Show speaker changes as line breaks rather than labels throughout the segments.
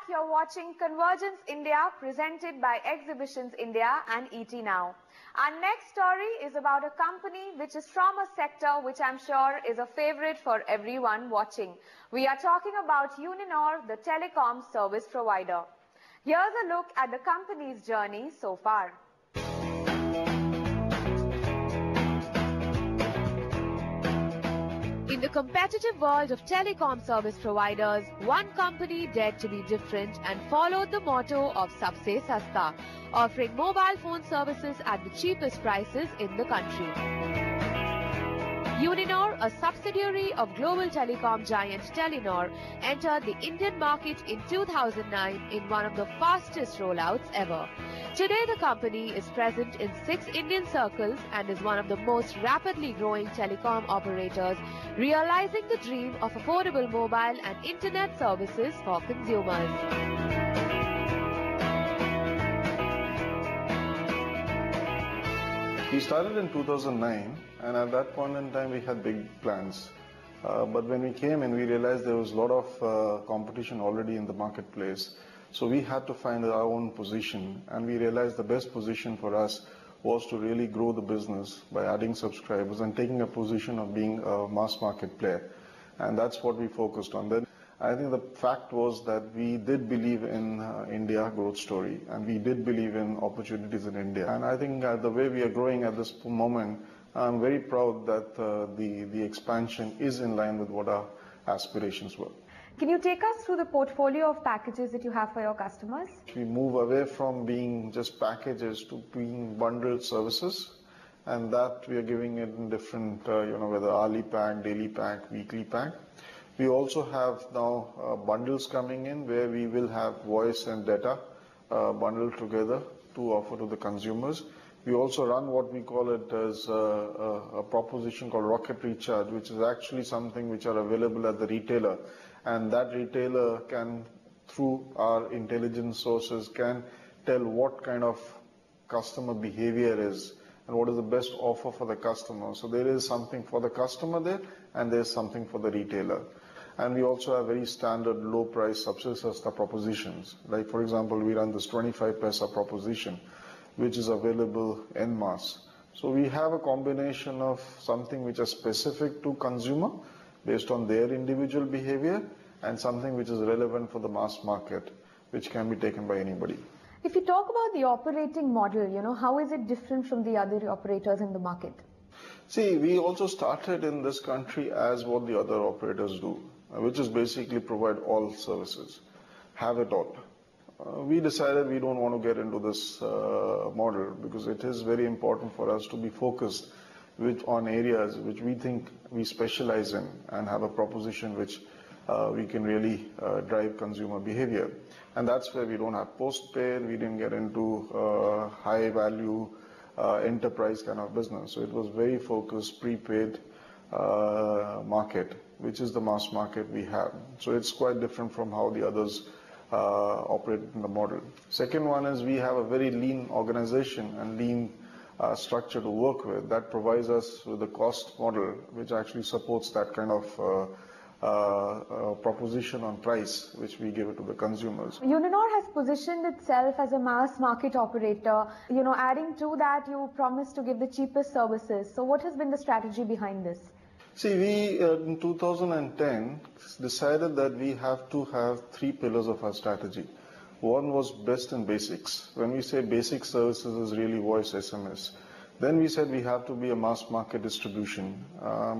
You're watching Convergence India presented by Exhibitions India and ET Now. Our next story is about a company which is from a sector which I'm sure is a favorite for everyone watching. We are talking about Uninor, the telecom service provider. Here's a look at the company's journey so far. In the competitive world of telecom service providers, one company dared to be different and followed the motto of Sabse Sasta, offering mobile phone services at the cheapest prices in the country. Uninor, a subsidiary of global telecom giant Telenor, entered the Indian market in 2009 in one of the fastest rollouts ever. Today, the company is present in 6 Indian circles and is one of the most rapidly growing telecom operators, realizing the dream of affordable mobile and internet services for consumers.
We started in 2009, and at that point in time we had big plans. But when we came in, we realized there was a lot of competition already in the marketplace. So we had to find our own position, and we realized the best position for us was to really grow the business by adding subscribers and taking a position of being a mass market player. And that's what we focused on. Then I think the fact was that we did believe in India growth story, and we did believe in opportunities in India. And I think the way we are growing at this moment, I'm very proud that the expansion is in line with what our aspirations were.
Can you take us through the portfolio of packages that you have for your customers?
We move away from being just packages to being bundled services, and that we are giving it in different, whether hourly pack, daily pack, weekly pack. We also have now bundles coming in where we will have voice and data bundled together to offer to the consumers. We also run what we call it as a proposition called Rocket Recharge, which is actually something which are available at the retailer. And that retailer can, through our intelligence sources, can tell what kind of customer behavior is and what is the best offer for the customer. So there is something for the customer there, and there's something for the retailer. And we also have very standard low price Sabse Sasta propositions. Like for example, we run this 25 paisa proposition, which is available en masse. So we have a combination of something which is specific to consumer based on their individual behavior, and something which is relevant for the mass market, which can be taken by anybody.
If you talk about the operating model, how is it different from the other operators in the market?
See, we also started in this country as what the other operators do, which is basically provide all services, have it all. We decided we don't want to get into this model because it is very important for us to be focused on areas which we think we specialize in and have a proposition which we can really drive consumer behavior. And that's where we don't have postpaid, we didn't get into high value enterprise kind of business. So it was very focused prepaid market, which is the mass market we have. So it's quite different from how the others operate in the model. Second one is we have a very lean organization and lean structure to work with that provides us with a cost model which actually supports that kind of proposition on price which we give it to the consumers.
Uninor has positioned itself as a mass market operator. Adding to that, you promised to give the cheapest services. So what has been the strategy behind this?
See, we in 2010 decided that we have to have 3 pillars of our strategy. One was best in basics. When we say basic services is really voice, SMS. Then we said we have to be a mass market distribution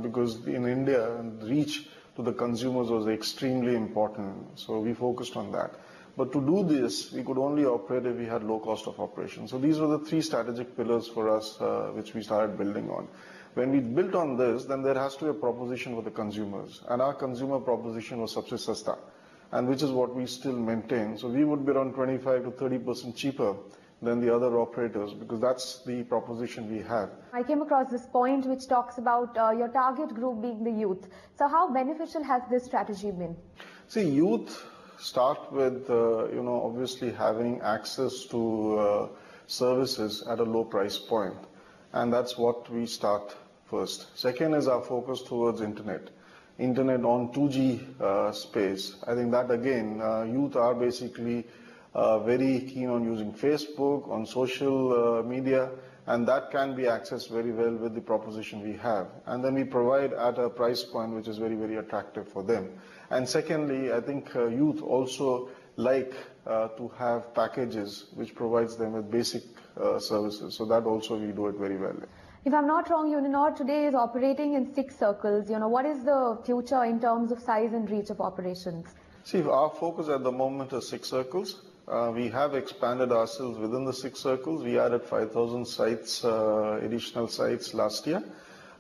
because in India, reach to the consumers was extremely important. So we focused on that. But to do this, we could only operate if we had low cost of operation. So these were the 3 strategic pillars for us which we started building on. When we built on this, then there has to be a proposition for the consumers. And our consumer proposition was Sabse Sasta, and which is what we still maintain. So we would be around 25 to 30% cheaper than the other operators because that's the proposition we have.
I came across this point which talks about your target group being the youth. So how beneficial has this strategy been?
See, youth start with, obviously having access to services at a low price point. And that's what we start first. Second is our focus towards internet. internet on 2G space. I think that again, youth are basically very keen on using Facebook, on social media, and that can be accessed very well with the proposition we have. And then we provide at a price point which is very, very attractive for them. And secondly, I think youth also like to have packages which provides them with basic services. So that also we do it very well.
If I'm not wrong, Uninor today is operating in 6 circles. What is the future in terms of size and reach of operations?
See, our focus at the moment is 6 circles. We have expanded ourselves within the 6 circles. We added 5,000 sites, additional sites last year.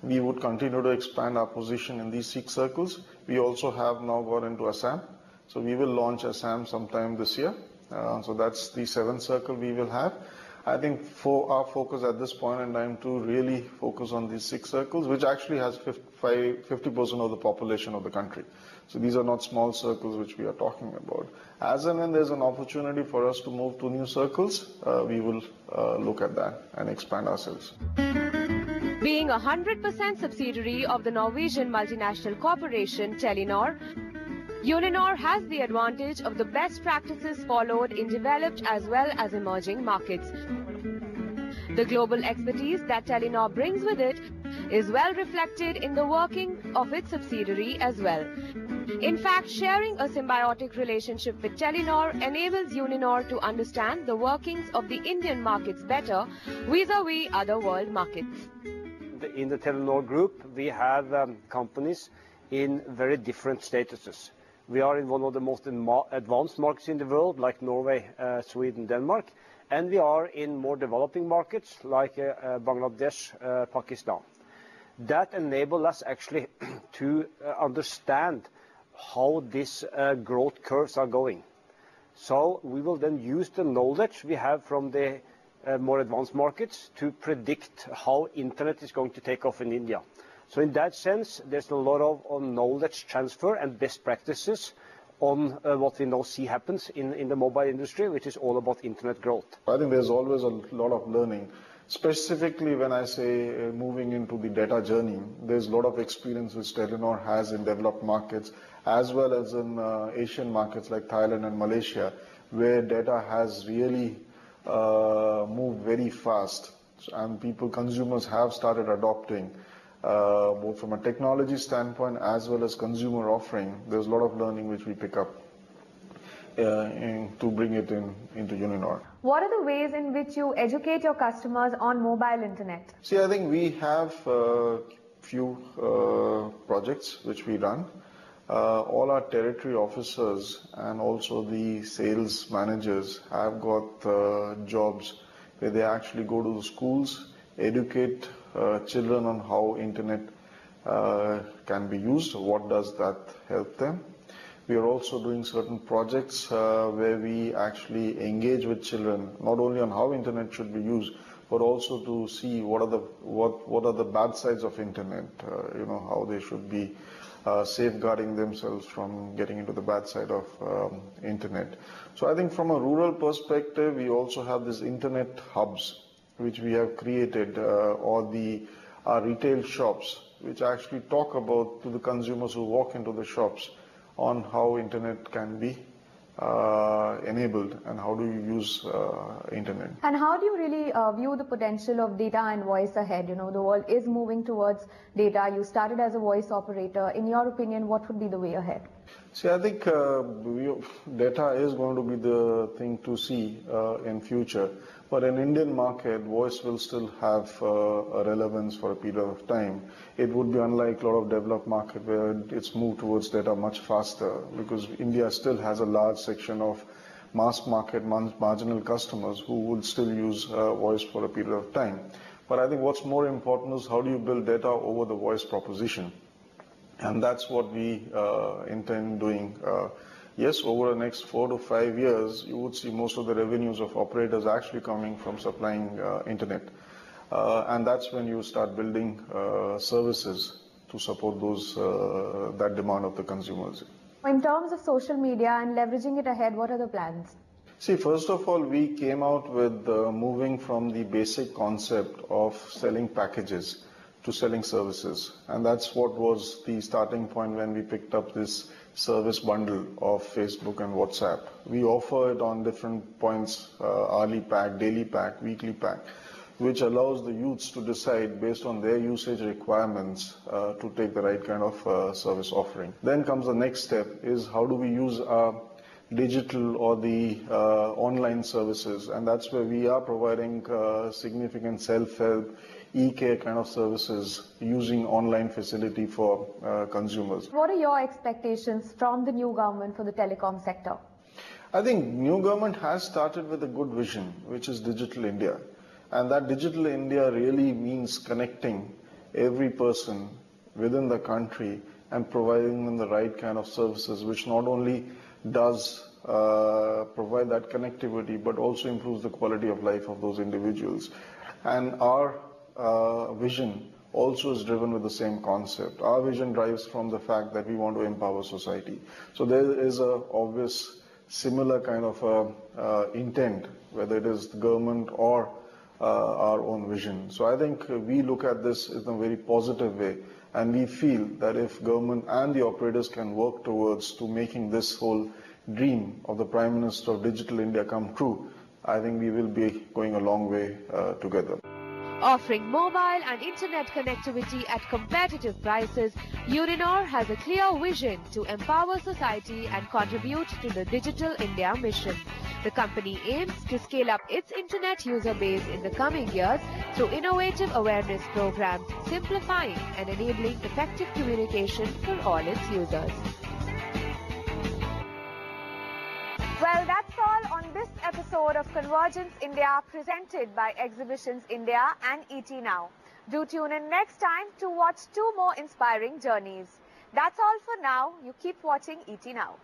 We would continue to expand our position in these 6 circles. We also have now got into Assam. So we will launch Assam sometime this year. So that's the 7th circle we will have. I think for our focus at this point in time to really focus on these 6 circles, which actually has 50% of the population of the country. So these are not small circles which we are talking about. As and when there's an opportunity for us to move to new circles, we will look at that and expand ourselves.
Being a 100% subsidiary of the Norwegian multinational corporation Telenor, Uninor has the advantage of the best practices followed in developed as well as emerging markets. The global expertise that Telenor brings with it is well reflected in the working of its subsidiary as well. In fact, sharing a symbiotic relationship with Telenor enables Uninor to understand the workings of the Indian markets better vis-a-vis other world markets.
In the Telenor group, we have companies in very different statuses. We are in one of the most advanced markets in the world, like Norway, Sweden, Denmark, and we are in more developing markets like Bangladesh, Pakistan. That enables us actually to understand how these growth curves are going. So we will then use the knowledge we have from the more advanced markets to predict how internet is going to take off in India. So in that sense, there's a lot of knowledge transfer and best practices on what we now see happens in the mobile industry, which is all about internet growth.
I think there's always a lot of learning. Specifically when I say moving into the data journey, there's a lot of experience which Telenor has in developed markets as well as in Asian markets like Thailand and Malaysia, where data has really moved very fast and consumers have started adopting. Both from a technology standpoint as well as consumer offering, there's a lot of learning which we pick up to bring it into Uninor.
What are the ways in which you educate your customers on mobile internet?
See, I think we have a few projects which we run. All our territory officers and also the sales managers have got jobs where they actually go to the schools, educate children on how internet can be used, what does that help them. We are also doing certain projects where we actually engage with children, not only on how internet should be used, but also to see what are the bad sides of internet, how they should be safeguarding themselves from getting into the bad side of internet. So I think from a rural perspective, we also have these internet hubs which we have created, or our retail shops, which actually talk about to the consumers who walk into the shops on how internet can be enabled and how do you use internet.
And how do you really view the potential of data and voice ahead? The world is moving towards data. You started as a voice operator. In your opinion, what would be the way ahead?
See, I think data is going to be the thing to see in future. But in Indian market, voice will still have a relevance for a period of time. It would be unlike a lot of developed market where it's moved towards data much faster, because India still has a large section of mass market, marginal customers who would still use voice for a period of time. But I think what's more important is how do you build data over the voice proposition? And that's what we intend doing. Yes, over the next 4 to 5 years, you would see most of the revenues of operators actually coming from supplying internet. And that's when you start building services to support that demand of the consumers.
In terms of social media and leveraging it ahead, what are the plans?
See, first of all, we came out with moving from the basic concept of selling packages to selling services. And that's what was the starting point when we picked up this service bundle of Facebook and WhatsApp. We offer it on different points, hourly pack, daily pack, weekly pack, which allows the youths to decide based on their usage requirements to take the right kind of service offering. Then comes the next step is how do we use our digital or the online services, and that's where we are providing significant self-help, e-care kind of services using online facility for consumers.
What are your expectations from the new government for the telecom sector?
I think new government has started with a good vision, which is Digital India. And that Digital India really means connecting every person within the country and providing them the right kind of services, which not only does provide that connectivity, but also improves the quality of life of those individuals. And our vision also is driven with the same concept. Our vision drives from the fact that we want to empower society. So there is a obvious similar kind of intent, whether it is the government or our own vision. So I think we look at this in a very positive way, and we feel that if government and the operators can work towards to making this whole dream of the Prime Minister of Digital India come true, I think we will be going a long way together.
Offering mobile and internet connectivity at competitive prices, Uninor has a clear vision to empower society and contribute to the Digital India mission. The company aims to scale up its internet user base in the coming years through innovative awareness programs, simplifying and enabling effective communication for all its users.
Well, that's all on this episode of Convergence India presented by Exhibitions India and ET Now. Do tune in next time to watch 2 more inspiring journeys. That's all for now. You keep watching ET Now.